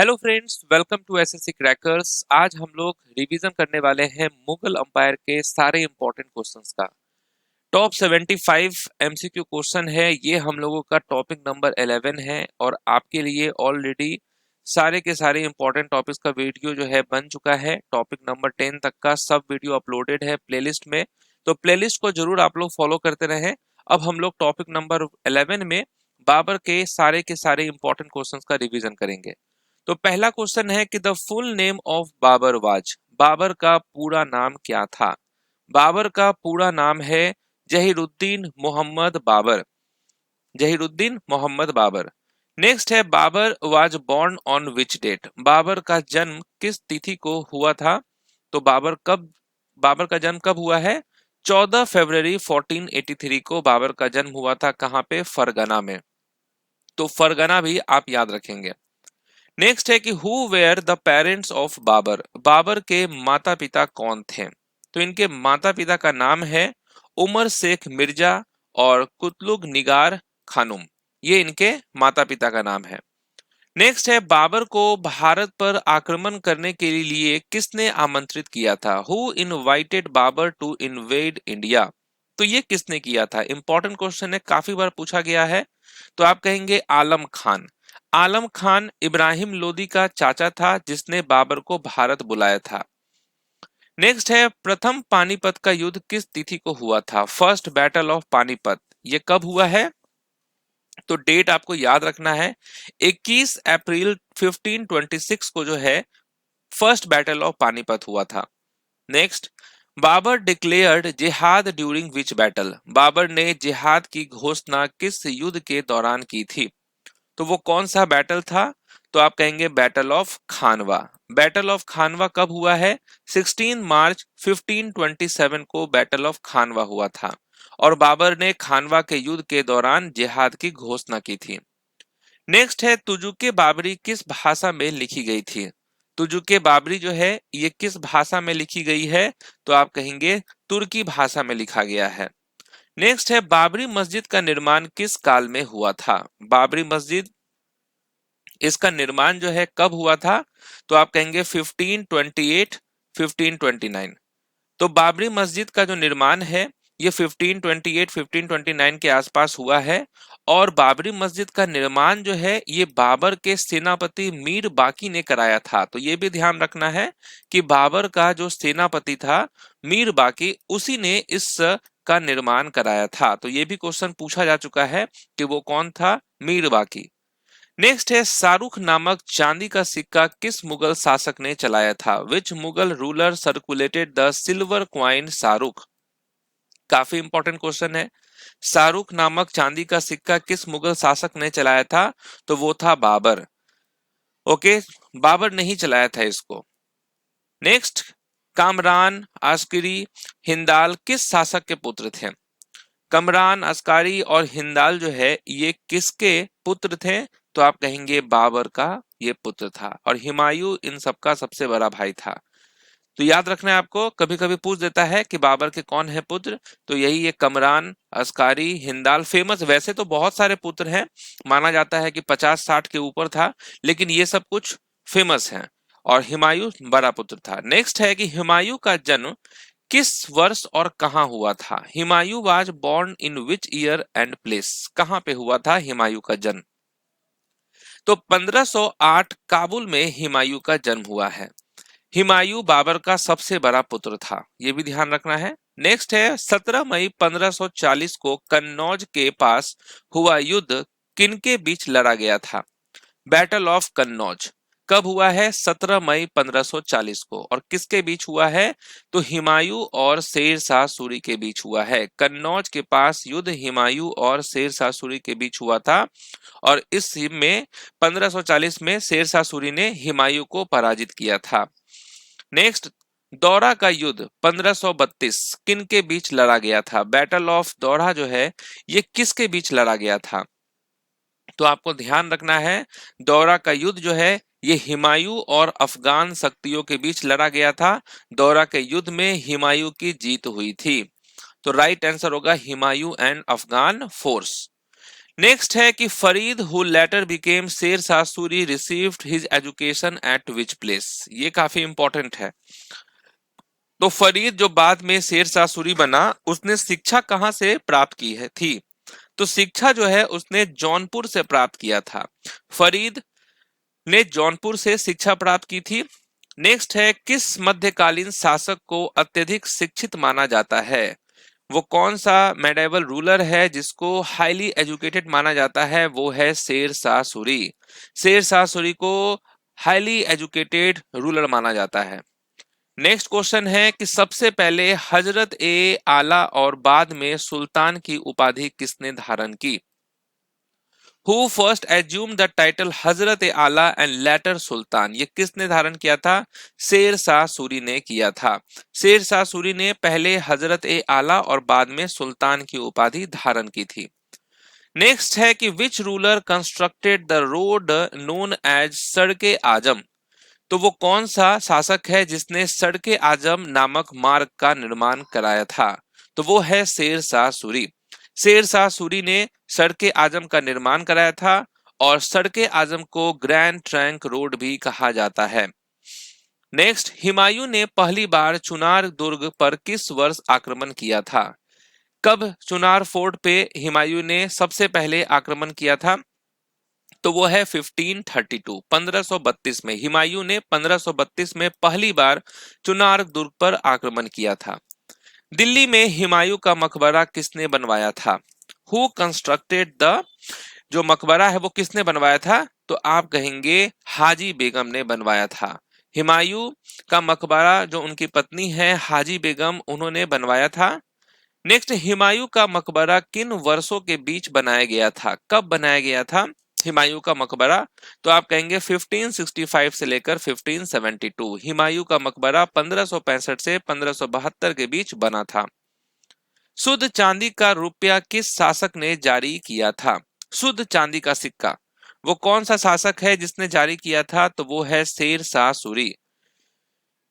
Hello friends, welcome to SSC crackers. आज हम लोग रिवीजन करने वाले हैं मुगल अंपायर के सारे इंपॉर्टेंट क्वेश्चंस का। टॉप 75 एमसीक्यू क्वेश्चन है, ये हम लोगों का टॉपिक नंबर 11 है और आपके लिए ऑलरेडी सारे के सारे इंपॉर्टेंट टॉपिक्स का वीडियो जो है बन चुका है। टॉपिक नंबर 10 तक का सब वीडियो अपलोडेड है प्लेलिस्ट में, तो प्लेलिस्ट को जरूर आप लोग फॉलो करते रहें। अब हम लोग टॉपिक नंबर 11 में बाबर के सारे इंपॉर्टेंट क्वेश्चंस का रिवीजन करेंगे। तो पहला क्वेश्चन है कि the full name of Babur was, Babur का पूरा नाम क्या था। बाबर का पूरा नाम है जहीरुद्दीन मोहम्मद बाबर। जहीरुद्दीन मोहम्मद बाबर। नेक्स्ट है Babur was born on which date, Babur का जन्म किस तिथि को हुआ था। तो बाबर का जन्म कब हुआ है? 14 फरवरी 1483 को बाबर का जन्म हुआ था। कहां पे? फरगना में। तो फरगना भी आप याद रखेंगे। नेक्स्ट है कि who were the parents of Babur, Babur के माता पिता कौन थे। तो इनके माता पिता का नाम है उमर शेख मिर्जा और कुतलुग निगार खानुम। ये इनके माता पिता का नाम है। नेक्स्ट है बाबर को भारत पर आक्रमण करने के लिए किसने आमंत्रित किया था। Who invited Babur to invade India. तो ये किसने किया था? इंपॉर्टेंट क्वेश्चन है, काफी बार पूछा गया है। तो आप कहेंगे आलम खान। आलम खान इब्राहिम लोदी का चाचा था जिसने बाबर को भारत बुलाया था। नेक्स्ट है प्रथम पानीपत का युद्ध किस तिथि को हुआ था। फर्स्ट बैटल ऑफ पानीपत, ये कब हुआ है? तो डेट आपको याद रखना है, 21 अप्रैल 1526 को जो है फर्स्ट बैटल ऑफ पानीपत हुआ था। नेक्स्ट, बाबर डिक्लेयर्ड जिहाद ड्यूरिंग विच बैटल, बाबर ने जिहाद की घोषणा किस युद्ध के दौरान की थी। तो वो कौन सा बैटल था? तो आप कहेंगे battle of Khanwa. Battle of Khanwa कब हुआ है? 16 मार्च 1527 को बैटल ऑफ खानवा हुआ था और बाबर ने खानवा के युद्ध के दौरान जिहाद की घोषणा की थी। नेक्स्ट है तुजुके बाबरी किस भाषा में लिखी गई थी। तुजुके बाबरी जो है ये किस भाषा में लिखी गई है? तो आप कहेंगे तुर्की भाषा में लिखा गया है। नेक्स्ट है बाबरी मस्जिद का निर्माण किस काल में हुआ था। बाबरी मस्जिद, इसका निर्माण जो है कब हुआ था? तो आप कहेंगे 1528 1529। तो बाबरी मस्जिद का जो निर्माण है ये 1528 1529 के आसपास हुआ है और बाबरी मस्जिद का निर्माण जो है ये बाबर के सेनापति मीर बाकी ने कराया था। तो ये भी ध्यान रखना है कि बाबर का जो सेनापति था मीर बाकी, उसी ने इस का निर्माण कराया था। तो ये भी क्वेश्चन पूछा जा चुका है कि वो कौन था? मीर बाकी। नेक्स्ट है शाहरुख नामक चांदी का सिक्का किस मुगल शासक ने चलाया था। Which Mughal ruler circulated the silver coin Shahrukh. काफी इंपॉर्टेंट क्वेश्चन है। शाहरुख नामक चांदी का सिक्का किस मुगल शासक ने चलाया था? तो वो था बाबर। ओके, बाबर नहीं चलाया था इसको। नेक्स्ट, कामरान, अस्करी, हिंदाल किस शासक के पुत्र थे। कमरान, अस्कारी और हिंदाल जो है ये किसके पुत्र थे? तो आप कहेंगे बाबर का ये पुत्र था और हुमायूं इन सबका सबसे बड़ा भाई था। तो याद रखना है आपको, कभी कभी पूछ देता है कि बाबर के कौन है पुत्र। तो यही है कमरान, अस्कारी, हिंदाल। फेमस वैसे तो बहुत सारे पुत्र हैं, माना जाता है कि 50-60 के ऊपर था, लेकिन ये सब कुछ फेमस हैं और हुमायूं बड़ा पुत्र था। नेक्स्ट है कि हुमायूं का जन्म किस वर्ष और कहां हुआ था। Humayun was born in which year and place, कहां पे हुआ था हुमायूं का जन्म? तो 1508 काबुल में हुमायूं का जन्म हुआ है। हुमायूं बाबर का सबसे बड़ा पुत्र था, ये भी ध्यान रखना है। नेक्स्ट है 17 मई 1540 को कन्नौज के पास हुआ युद्ध किनके बीच लड़ा गया था। बैटल ऑफ कन्नौज कब हुआ है? 17 मई 1540 को। और किसके बीच हुआ है? तो हुमायूं और शेर शाह सूरी के बीच हुआ है। कन्नौज के पास युद्ध हुमायूं और शेर शाह सूरी के बीच हुआ था और इस में 1540 में शेर शाह सूरी ने हुमायूं को पराजित किया था। नेक्स्ट, दौरा का युद्ध 1532 किन के बीच लड़ा गया था। बैटल ऑफ दौरा जो है ये किसके बीच लड़ा गया था? तो आपको ध्यान रखना है, दौरा का युद्ध जो है ये हुमायूं और अफगान शक्तियों के बीच लड़ा गया था। दौरा के युद्ध में हुमायूं की जीत हुई थी। तो राइट आंसर होगा Humayun and Afghan force. Next है कि Farid who letter became Sher Shah Suri received his education at which place. ये काफी इंपॉर्टेंट है। तो फरीद जो बाद में शेर शाह सूरी बना, उसने शिक्षा कहां से प्राप्त की है थी? तो शिक्षा जो है उसने जौनपुर से प्राप्त किया था। फरीद ने जौनपुर से शिक्षा प्राप्त की थी। नेक्स्ट है किस मध्यकालीन शासक को अत्यधिक शिक्षित माना जाता है? वो कौन सा मेडाइवल रूलर है जिसको हाईली एजुकेटेड माना जाता है? वो है शेर शाह सूरी। शेर शाह सूरी को हाईली एजुकेटेड रूलर माना जाता है। नेक्स्ट क्वेश्चन है कि सबसे पहले हजरत ए आला और बाद में सुल्तान की उपाधि किसने धारण की? Who first assume the title हजरत ए आला एंड लेटर सुल्तान? ये किसने धारण किया था? शेर शाह सूरी ने किया था। शेर शाह सूरी ने पहले हजरत ए आला और बाद में सुल्तान की उपाधि धारण की थी। नेक्स्ट है कि which ruler constructed the road known as Sadak-e Azam? तो वो कौन सा शासक है जिसने सड़के आजम नामक मार्ग का निर्माण कराया था? तो वो है शेर शाह सूरी। शेर शाह सूरी ने सड़के आजम का निर्माण कराया था और सड़के आजम को ग्रैंड ट्रंक रोड भी कहा जाता है। नेक्स्ट, हुमायूं ने पहली बार चुनार दुर्ग पर किस वर्ष आक्रमण किया था? कब चुनार फोर्ट पे हुमायूं ने सबसे पहले आक्रमण किया था? तो वो है 1532, 1532 में। हुमायूं ने 1532 में पहली बार चुनार दुर्ग पर आक्रमण किया था। दिल्ली में हुमायूं का मकबरा किसने बनवाया था? हु कंस्ट्रक्टेड द, जो मकबरा है वो किसने बनवाया था? तो आप कहेंगे हाजी बेगम ने बनवाया था। हुमायूं का मकबरा जो उनकी पत्नी है हाजी बेगम, उन्होंने बनवाया था। नेक्स्ट, हुमायूं का मकबरा किन वर्षों के बीच बनाया गया था? कब बनाया गया था हुमायूं का मकबरा? तो आप कहेंगे 1565 से लेकर 1572। हुमायूं का मकबरा 1565 से 1572 के बीच बना था। शुद्ध चांदी का रुपया किस शासक ने जारी किया था? शुद्ध चांदी का सिक्का वो कौन सा शासक है जिसने जारी किया था? तो वो है शेर शाह सूरी।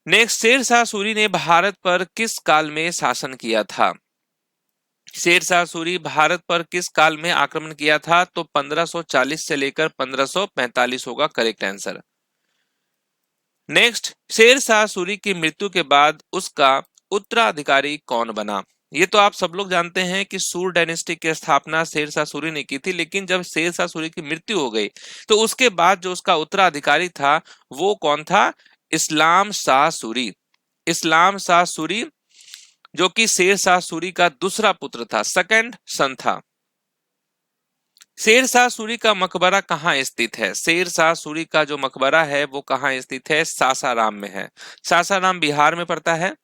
नेक्स्ट, शेर शाह सूरी ने भारत पर किस काल में शासन किया था? शेर शाह सूरी भारत पर किस काल में आक्रमण किया था? तो 1540 से लेकर 1545 होगा correct answer. Next, Sher Shah Suri की मृत्यु के बाद उसका उत्तराधिकारी कौन बना? ये तो आप सब लोग जानते हैं कि सूर डायनेस्टी की स्थापना शेर शाह सूरी ने की थी, लेकिन जब शेर शाह सूरी की मृत्यु हो गई तो उसके बाद जो उसका उत्तराधिकारी था वो कौन था? इस्लाम शाह सूरी। इस्लाम शाह सूरी जो कि शेर शाह सूरी का दूसरा पुत्र था, सेकंड सन था। शेर शाह सूरी का मकबरा कहाँ स्थित है? शेर शाह सूरी का जो मकबरा है वो कहाँ स्थित है? सासाराम में है। सासाराम बिहार में पड़ता है।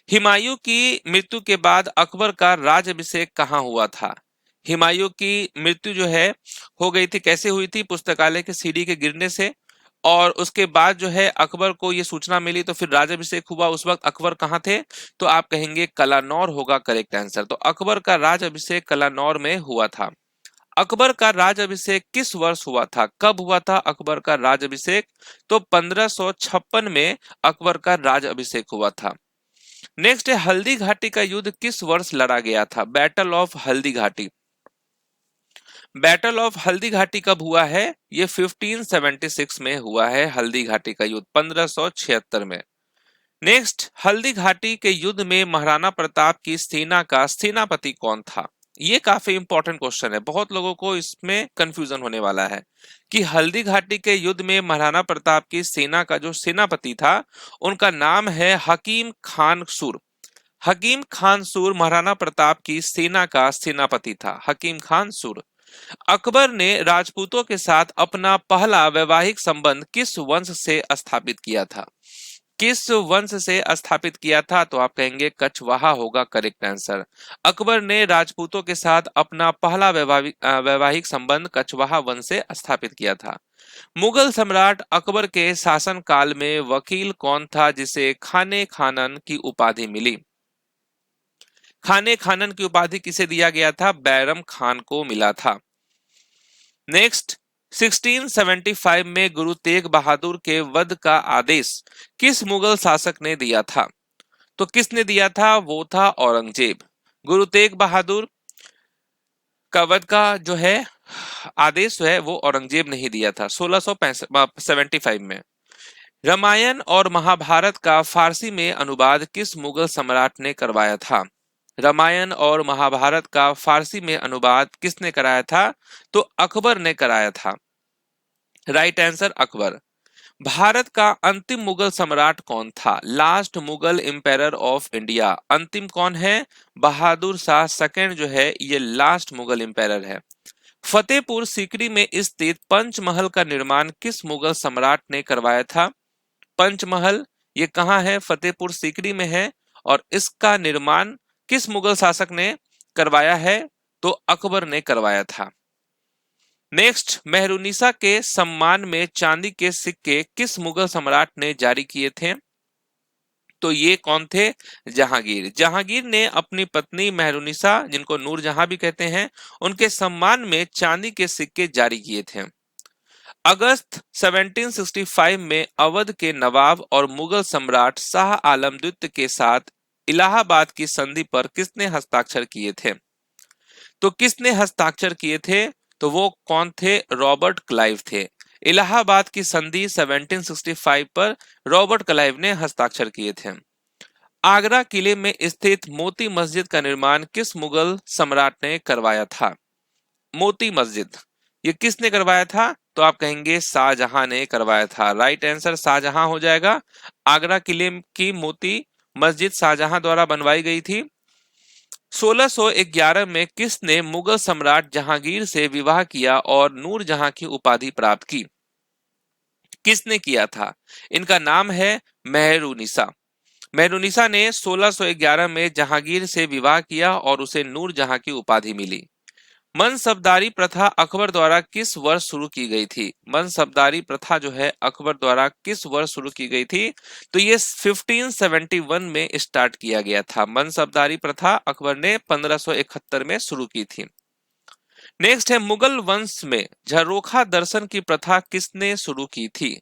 हुमायूं की मृत्यु के बाद अकबर का राज्यभिषेक कहाँ हुआ था? हुमायूं की मृत्यु जो है हो गई थी, कैसे हुई थी? पुस्तकालय के सीढ़ी के गिरने से। और उसके बाद जो है अकबर को ये सूचना मिली तो फिर राज्यभिषेक हुआ। उस वक्त अकबर कहाँ थे? तो आप कहेंगे कलानौर होगा करेक्ट आंसर। तो अकबर का राज्यभिषेक कलानौर में हुआ था। अकबर का राज्यभिषेक किस वर्ष हुआ था? कब हुआ था अकबर का राज्यभिषेक? तो 1556 में अकबर का राज्यभिषेक हुआ था। नेक्स्ट है हल्दी घाटी का युद्ध किस वर्ष लड़ा गया था? Battle of Haldi Ghati. Battle of Haldi Ghati कब हुआ है? ये 1576 में हुआ है हल्दी घाटी का युद्ध, 1576 में। नेक्स्ट, हल्दी घाटी के युद्ध में महाराणा प्रताप की सेना का सेनापति कौन था? ये काफी इंपॉर्टेंट क्वेश्चन है, बहुत लोगों को इसमें कंफ्यूजन होने वाला है कि हल्दी घाटी के युद्ध में महाराणा प्रताप की सेना का जो सेनापति था उनका नाम है हकीम खान सूर। हकीम खान सूर महाराणा प्रताप की सेना का सेनापति था, हकीम खान सूर। अकबर ने राजपूतों के साथ अपना पहला वैवाहिक संबंध किस वंश से स्थापित किया था? किस वंश से स्थापित किया था? तो आप कहेंगे कछवाहा होगा करेक्ट आंसर। अकबर ने राजपूतों के साथ अपना पहला वैवाहिक संबंध कछवाहा वंश से स्थापित किया था। मुगल सम्राट अकबर के शासन काल में वकील कौन था जिसे खाने खानन की उपाधि मिली? खाने खानन की उपाधि किसे दिया गया था? बैरम खान को मिला था। नेक्स्ट, 1675 में गुरु तेग बहादुर के वध का आदेश किस मुगल शासक ने दिया था? तो किसने दिया था? वो था औरंगजेब। गुरु तेग बहादुर का वध का जो है आदेश जो है वो औरंगजेब ने ही दिया था 1675 में। रामायण और महाभारत का फारसी में अनुवाद किस मुगल सम्राट ने करवाया था? रामायण और महाभारत का फारसी में अनुवाद किसने कराया था? तो अकबर ने कराया था। Right answer Akbar. भारत का अंतिम मुगल सम्राट कौन था? Last Mughal empire of India अंतिम कौन है? बहादुर शाह सेकंड जो है ये लास्ट मुगल एम्पायर है। फतेहपुर सीकरी में स्थित पंचमहल का निर्माण किस मुगल सम्राट ने करवाया था? पंचमहल ये कहाँ है? फतेहपुर सीकरी में है। और इसका निर्माण किस मुगल शासक ने करवाया है? तो अकबर ने करवाया था। नेक्स्ट, मेहरुनिसा के सम्मान में चांदी के सिक्के किस मुगल सम्राट ने जारी किए थे? तो ये कौन थे? जहांगीर। जहांगीर ने अपनी पत्नी मेहरुनिसा, जिनको नूरजहां भी कहते हैं, उनके सम्मान में चांदी के सिक्के जारी किए थे। अगस्त 1765 में अवध के नवाब और मुगल सम्राट शाह आलम द्वितीय के साथ इलाहाबाद की संधि पर किसने हस्ताक्षर किए थे? तो किसने हस्ताक्षर किए थे? तो वो कौन थे? रॉबर्ट क्लाइव थे। इलाहाबाद की संधि 1765 पर रॉबर्ट क्लाइव ने हस्ताक्षर किए थे। आगरा किले में स्थित मोती मस्जिद का निर्माण किस मुगल सम्राट ने करवाया था? मोती मस्जिद ये किसने करवाया था? तो आप कहेंगे शाहजहां ने करवाया था। राइट आंसर शाहजहां हो जाएगा। आगरा किले की मोती मस्जिद शाहजहां द्वारा बनवाई गई थी। 1611 में किसने मुगल सम्राट जहांगीर से विवाह किया और नूरजहां की उपाधि प्राप्त की? किसने किया था? इनका नाम है मेहरुनिसा। मेहरुनिसा ने 1611 में जहांगीर से विवाह किया और उसे नूरजहां की उपाधि मिली। मनसबदारी प्रथा अकबर द्वारा किस वर्ष शुरू की गई थी? मनसबदारी प्रथा जो है अकबर द्वारा किस वर्ष शुरू की गई थी? तो ये 1571 में स्टार्ट किया गया था। मनसबदारी प्रथा अकबर ने 1571 में शुरू की थी। नेक्स्ट है, मुगल वंश में झरोखा दर्शन की प्रथा किसने शुरू की थी?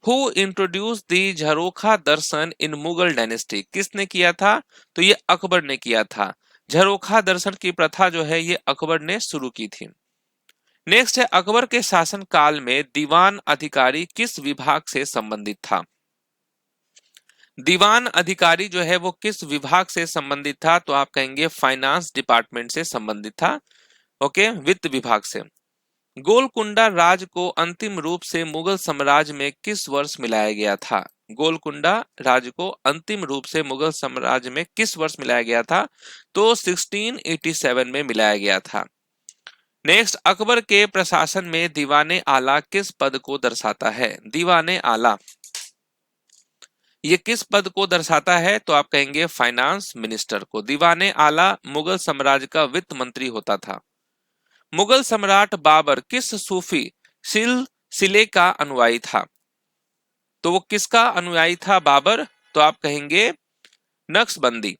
Who introduced the Jharokha Darshan in Mughal dynasty? किसने किया था? तो ये अकबर ने किया था। झरोखा दर्शन की प्रथा जो है ये अकबर ने शुरू की थी। नेक्स्ट है, अकबर के शासन काल में दीवान अधिकारी किस विभाग से संबंधित था? दीवान अधिकारी जो है वो किस विभाग से संबंधित था? तो आप कहेंगे फाइनेंस डिपार्टमेंट से संबंधित था। ओके, वित्त विभाग से। गोलकुंडा राज को अंतिम रूप से मुगल साम्राज्य में किस वर्ष मिलाया गया था? गोलकुंडा राज को अंतिम रूप से मुगल साम्राज्य में किस वर्ष मिलाया गया था? तो 1687 में मिलाया गया था। नेक्स्ट, अकबर के प्रशासन में दीवाने आला किस पद को दर्शाता है? दीवाने आला ये किस पद को दर्शाता है? तो आप कहेंगे फाइनेंस मिनिस्टर को। दीवाने आला मुगल साम्राज्य का वित्त मंत्री होता था। मुगल सम्राट बाबर किस सूफी सिलसिले का अनुयायी था? तो वो किसका अनुयायी था बाबर? तो आप कहेंगे नक्शबंदी।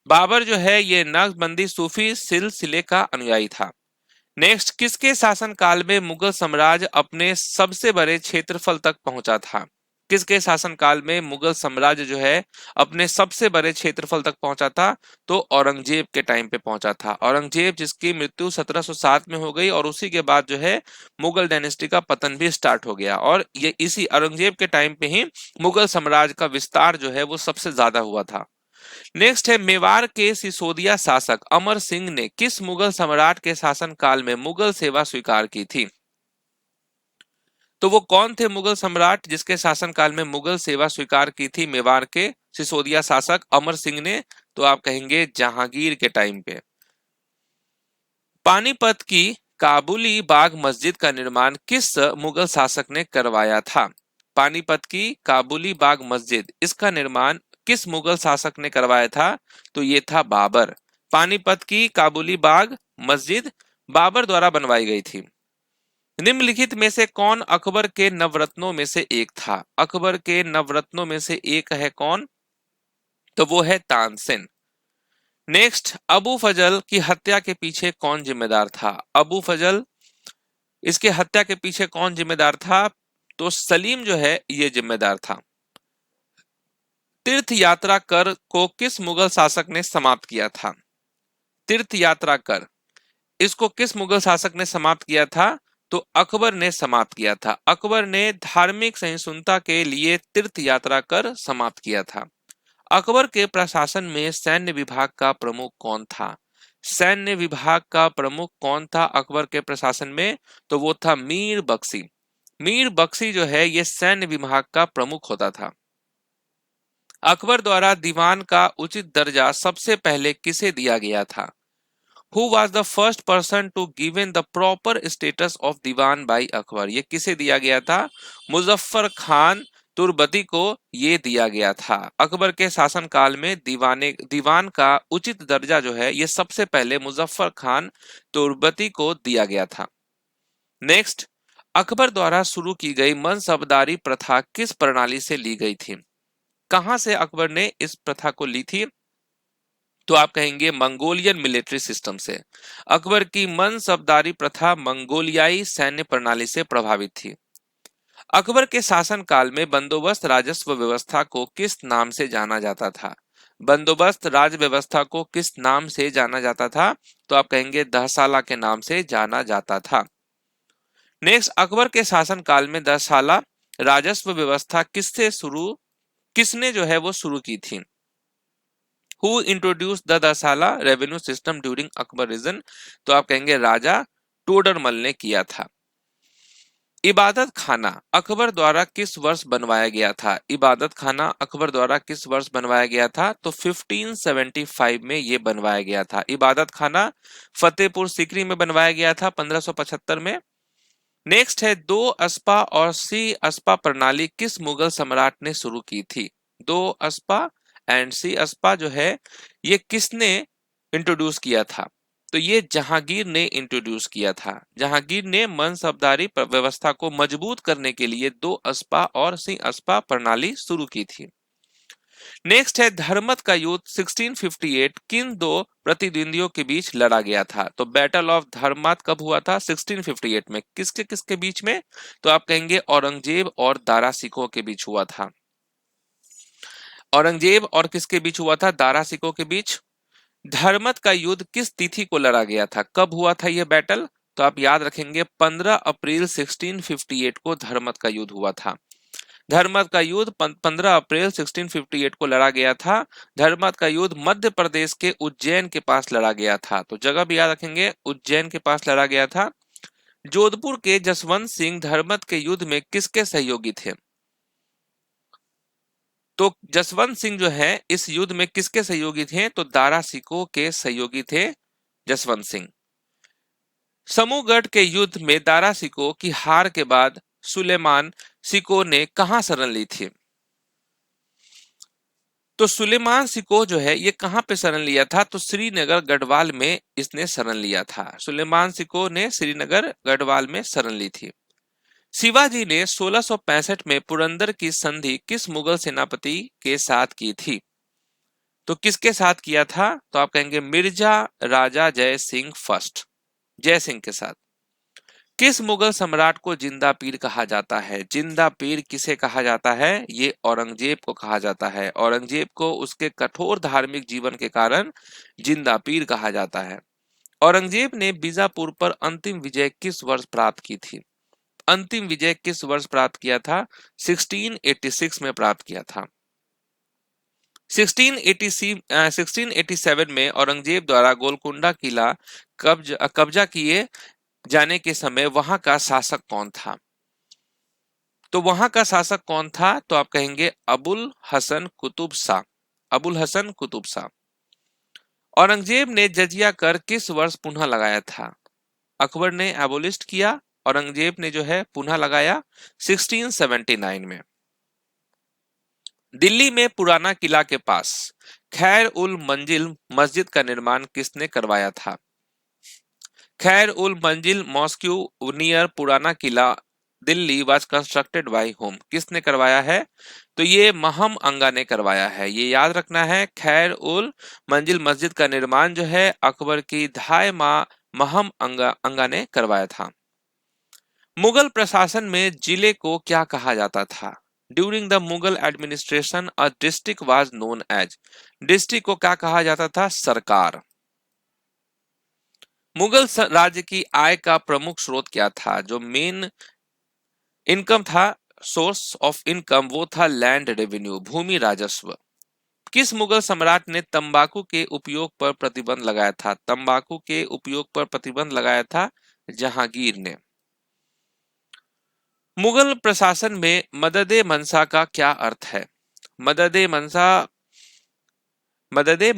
बाबर जो है ये नक्शबंदी सूफी सिलसिले का अनुयायी था। नेक्स्ट, किसके शासन काल में मुगल साम्राज्य अपने सबसे बड़े क्षेत्रफल तक पहुंचा था? किसके शासन काल में मुगल साम्राज्य जो है अपने सबसे बड़े क्षेत्रफल तक पहुंचा था? तो औरंगजेब के टाइम पे पहुंचा था। औरंगजेब जिसकी मृत्यु 1707 में हो गई और उसी के बाद जो है मुगल डायनेस्टी का पतन भी स्टार्ट हो गया और ये इसी औरंगजेब के टाइम पे ही मुगल साम्राज्य का विस्तार जो है वो सबसे ज्यादा हुआ था। नेक्स्ट है, मेवाड़ के सिसोदिया शासक अमर सिंह ने किस मुगल सम्राट के शासन काल में मुगल सेवा स्वीकार की थी? तो वो कौन थे मुगल सम्राट जिसके शासन काल में मुगल सेवा स्वीकार की थी मेवाड़ के सिसोदिया शासक अमर सिंह ने? तो आप कहेंगे जहांगीर के टाइम पे। पानीपत की काबुली बाग मस्जिद का निर्माण किस मुगल शासक ने करवाया था? पानीपत की काबुली बाग मस्जिद इसका निर्माण किस मुगल शासक ने करवाया था? तो ये था बाबर। पानीपत की काबुली बाग मस्जिद बाबर द्वारा बनवाई गई थी। निम्नलिखित में से कौन अकबर के नवरत्नों में से एक था? अकबर के नवरत्नों में से एक है कौन? तो वो है तानसेन। नेक्स्ट, अबू फजल की हत्या के पीछे कौन जिम्मेदार था? अबू फजल इसके हत्या के पीछे कौन जिम्मेदार था? तो सलीम जो है ये जिम्मेदार था। तीर्थ यात्रा कर को किस मुगल शासक ने समाप्त किया था? तीर्थ यात्रा कर इसको किस मुगल शासक ने समाप्त किया था? तो अकबर ने समाप्त किया था। अकबर ने धार्मिक सहिष्णुता के लिए तीर्थ यात्रा कर समाप्त किया था। अकबर के प्रशासन में सैन्य विभाग का प्रमुख कौन था? सैन्य विभाग का प्रमुख कौन था अकबर के प्रशासन में? तो वो था मीर बख्शी। मीर बख्शी जो है ये सैन्य विभाग का प्रमुख होता था। अकबर द्वारा दीवान का उचित दर्जा सबसे पहले किसे दिया गया था? Who was the first person to given the proper status of Diwan by Akbar? ये किसे दिया गया था? मुजफ्फर खान तुर्बती को ये दिया गया था। अकबर के शासन काल में दीवान का उचित दर्जा जो है ये सबसे पहले मुजफ्फर खान तुर्बती को दिया गया था। नेक्स्ट, अकबर द्वारा शुरू की गई मनसबदारी प्रथा किस प्रणाली से ली गई थी? कहां से अकबर ने इस प्रथा को ली थी? तो आप कहेंगे मंगोलियन मिलिट्री सिस्टम से। अकबर की मनसबदारी प्रथा मंगोलियाई सैन्य प्रणाली से प्रभावित थी। अकबर के शासन काल में बंदोबस्त राजस्व व्यवस्था को किस नाम से जाना जाता था? बंदोबस्त राज व्यवस्था को किस नाम से जाना जाता था? तो आप कहेंगे दहसाला के नाम से जाना जाता था। नेक्स्ट, अकबर के शासन काल में दहसाला राजस्व व्यवस्था किसने जो है वो शुरू की थी? Who introduced the Dahsala revenue system during अकबरिज्म? तो आप कहेंगे राजा टोडरमल ने किया था। इबादत खाना अकबर द्वारा किस वर्ष बनवाया गया था? इबादत खाना अकबर द्वारा किस वर्ष बनवाया गया था? तो 1575 में ये बनवाया गया था। इबादत खाना फतेहपुर सीकरी में बनवाया गया था 1575 में। नेक्स्ट है, दो अस्पा और सी अस्पा प्रणाली किस मुगल सम्राट ने शुरू की थी? दो अस्पा एंड सी अस्पा जो है ये किसने इंट्रोड्यूस किया था? तो ये जहांगीर ने इंट्रोड्यूस किया था। जहांगीर ने मनसबदारी व्यवस्था को मजबूत करने के लिए दो अस्पा और सी अस्पा प्रणाली शुरू की थी। नेक्स्ट है, धर्मत का युद्ध 1658 किन दो प्रतिद्वंदियों के बीच लड़ा गया था? तो बैटल ऑफ धर्मत कब हुआ था? 1658 में। किसके किसके बीच में? तो आप कहेंगे औरंगजेब और दारा सिकों के बीच हुआ था। औरंगजेब और किसके बीच हुआ था? दारा सिकों के बीच। धर्मत का युद्ध किस तिथि को लड़ा गया था? कब हुआ था यह बैटल? तो आप याद रखेंगे 15 अप्रैल 1658 को धर्मत का युद्ध हुआ था। धर्मत का युद्ध 15 अप्रैल 1658 को लड़ा गया था। धर्मत का युद्ध मध्य प्रदेश के उज्जैन के पास लड़ा गया था। तो जगह भी याद रखेंगे, उज्जैन के पास लड़ा गया था। जोधपुर के जसवंत सिंह धर्मत के युद्ध में किसके सहयोगी थे? तो जसवंत सिंह जो है इस युद्ध में किसके सहयोगी थे? तो दारा सिकों के सहयोगी थे जसवंत सिंह। समूहगढ़ के युद्ध में दारा सिकों की हार के बाद सुलेमान सिकों ने कहां शरण ली थी? तो सुलेमान सिकोह जो है ये कहां पे शरण लिया था? तो श्रीनगर गढ़वाल में इसने शरण लिया था। सुलेमान सिकोह ने श्रीनगर गढ़वाल में शरण ली थी। शिवाजी ने 1665 में पुरंदर की संधि किस मुगल सेनापति के साथ की थी? तो किसके साथ किया था? तो आप कहेंगे मिर्जा राजा जय सिंह फर्स्ट, जय सिंह के साथ। किस मुगल सम्राट को जिंदा पीर कहा जाता है? जिंदा पीर किसे कहा जाता है? ये औरंगजेब को कहा जाता है। औरंगजेब को उसके कठोर धार्मिक जीवन के कारण जिंदा पीर कहा जाता है। औरंगजेब ने बीजापुर पर अंतिम विजय किस वर्ष प्राप्त की थी? अंतिम विजय किस वर्ष प्राप्त किया था? 1686 में प्राप्त किया था। 1687 में औरंगजेब द्वारा गोलकुंडा किला कब्जा किए जाने के समय वहां का शासक कौन था? तो वहां का शासक कौन था? तो आप कहेंगे अबुल हसन कुतुब शाह। अबुल हसन कुतुब शाह। औरंगजेब ने जजिया कर किस वर्ष पुनः लगाया था? अकबर ने एबोलिस्ट किया, औरंगजेब ने जो है पुनः लगाया 1679 में। दिल्ली में पुराना किला के पास खैर उल मंजिल मस्जिद का निर्माण किसने करवाया था? खैर उल मंजिल mosque near Purana Qila Delhi was constructed by होम। किसने करवाया है? तो ये महम अंगा ने करवाया है। ये याद रखना है, खैर उल मंजिल मस्जिद का निर्माण जो है अकबर की धाय मां महम अंगा ने करवाया था। मुगल प्रशासन में जिले को क्या कहा जाता था? During the Mughal administration a district was known as. District को क्या कहा जाता था? सरकार। मुगल राज्य की आय का प्रमुख स्रोत क्या था? जो मेन इनकम था, सोर्स ऑफ इनकम, वो था लैंड रेवेन्यू, भूमि राजस्व। किस मुगल सम्राट ने तंबाकू के उपयोग पर प्रतिबंध लगाया था? तंबाकू के उपयोग पर प्रतिबंध लगाया था जहांगीर ने। मुगल प्रशासन में मददे मनसा का क्या अर्थ है? मददे मनसा, मददे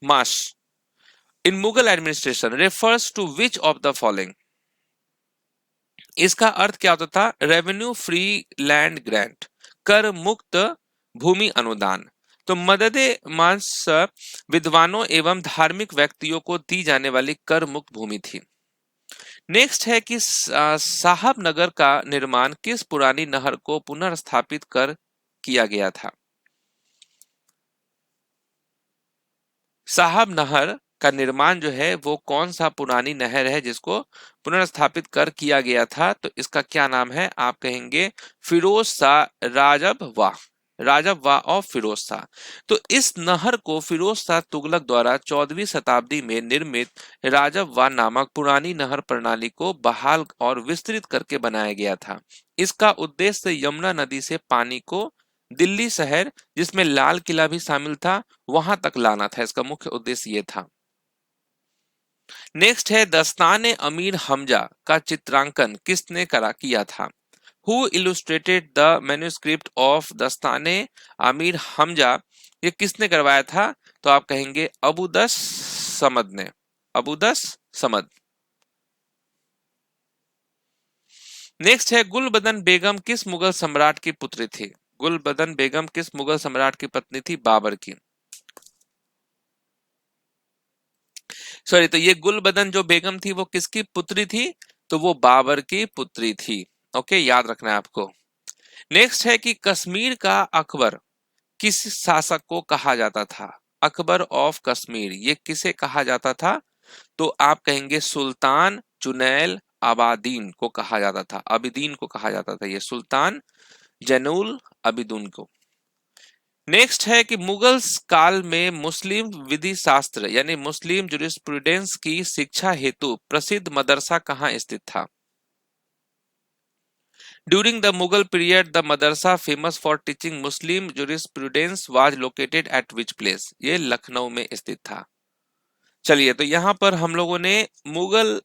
माश in Mughal administration refers to which of the following? इसका अर्थ क्या होता था? रेवेन्यू फ्री लैंड ग्रांट, कर मुक्त भूमि अनुदान। तो मददे मांस विद्वानों एवं धार्मिक व्यक्तियों को दी जाने वाली कर मुक्त भूमि थी। नेक्स्ट है कि साहबनगर का निर्माण किस पुरानी नहर को पुनर्स्थापित कर किया गया था? साहब नहर का निर्माण जो है वो कौन सा पुरानी नहर है जिसको पुनर्स्थापित कर किया गया था? तो इसका क्या नाम है? आप कहेंगे फिरोज शाह राजब वाह ऑफ फिरोज शाह। तो इस नहर को फिरोज शाह तुगलक द्वारा 14वीं शताब्दी में निर्मित राजब वाह नामक पुरानी नहर प्रणाली को बहाल और विस्तृत करके बनाया गया था। इसका उद्देश्य यमुना नदी से पानी को दिल्ली शहर, जिसमें लाल किला भी शामिल था, वहां तक लाना था। इसका मुख्य उद्देश्य ये था। नेक्स्ट है दस्ताने अमीर हमजा का चित्रांकन किसने किया था? Who illustrated the manuscript of दस्ताने अमीर हमजा? ये किसने करवाया था? तो आप कहेंगे अबूदस समद ने। अबूदस समद। नेक्स्ट है गुलबदन बेगम किस मुगल सम्राट की पुत्री थी? गुलबदन बेगम किस मुगल सम्राट की पत्नी थी? बाबर की। सॉरी, तो ये गुलबदन जो बेगम थी वो किसकी पुत्री थी? तो वो बाबर की पुत्री थी। ओके, याद रखना है आपको। नेक्स्ट है कि कश्मीर का अकबर किस शासक को कहा जाता था? अकबर ऑफ कश्मीर, ये किसे कहा जाता था? तो आप कहेंगे सुल्तान जुनैल आबादीन को कहा जाता था, अबिदीन को कहा जाता था, ये सुल्तान जैनुल अबिदून को। नेक्स्ट है कि मुगल काल में मुस्लिम विधि शास्त्र यानी मुस्लिम जुरिस्प्रूडेंस की शिक्षा हेतु प्रसिद्ध मदरसा कहाँ स्थित था? During the Mughal period the Madrasa famous for teaching Muslim jurisprudence was located at which place? ये लखनऊ में स्थित था। चलिए, तो यहाँ पर हम लोगों ने मुगल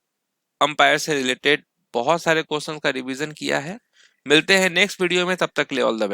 अंपायर से रिलेटेड बहुत सारे क्वेश्चन का रिवीजन किया है। मिलते हैं नेक्स्ट वीडियो में, तब तक ले ऑल द बेस्ट।